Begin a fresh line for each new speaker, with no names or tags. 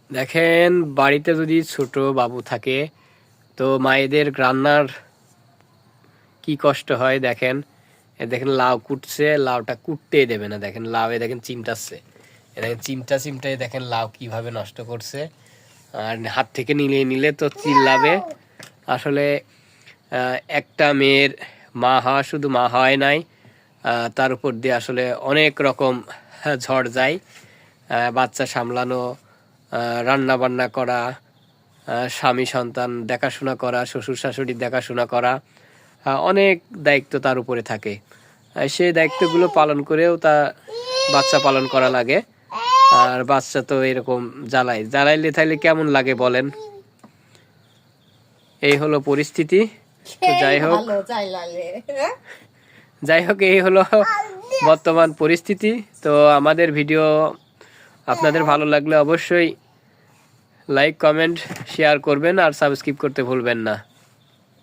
দেখেন বাড়িতে যদি ছোট বাবু থাকে তো মায়েদের রান্নার কি কষ্ট হয় দেখেন। দেখেন লাউ কুটছে, লাউটা কুটতেই দেবে না। দেখেন লাউ দেখেন চিমটাচ্ছে, দেখেন চিমটায় দেখেন লাউ কিভাবে নষ্ট করছে। আর হাত থেকে নিলে নিলে তো চিল্লাবে। আসলে একটা মেয়ের মা হওয়া শুধু মা হওয়াই নাই, তার উপর দিয়ে আসলে অনেক রকম ঝড় যায়। বাচ্চা সামলানো, রান্না বান্না করা, স্বামী সন্তান দেখাশোনা করা, শ্বশুর শাশুড়ির দেখাশোনা করা, অনেক দায়িত্ব তার উপরে থাকে। সেই দায়িত্বগুলো পালন করেও তা বাচ্চা পালন করা লাগে। আর বাচ্চা তো এরকম জ্বালাইলে তাইলে কেমন লাগে বলেন। এই হলো পরিস্থিতি। তো যাই হোক এই হলো বর্তমান পরিস্থিতি। তো আমাদের ভিডিও আপনাদের ভালো লাগলে অবশ্যই লাইক কমেন্ট শেয়ার করবেন আর সাবস্ক্রাইব করতে ভুলবেন না।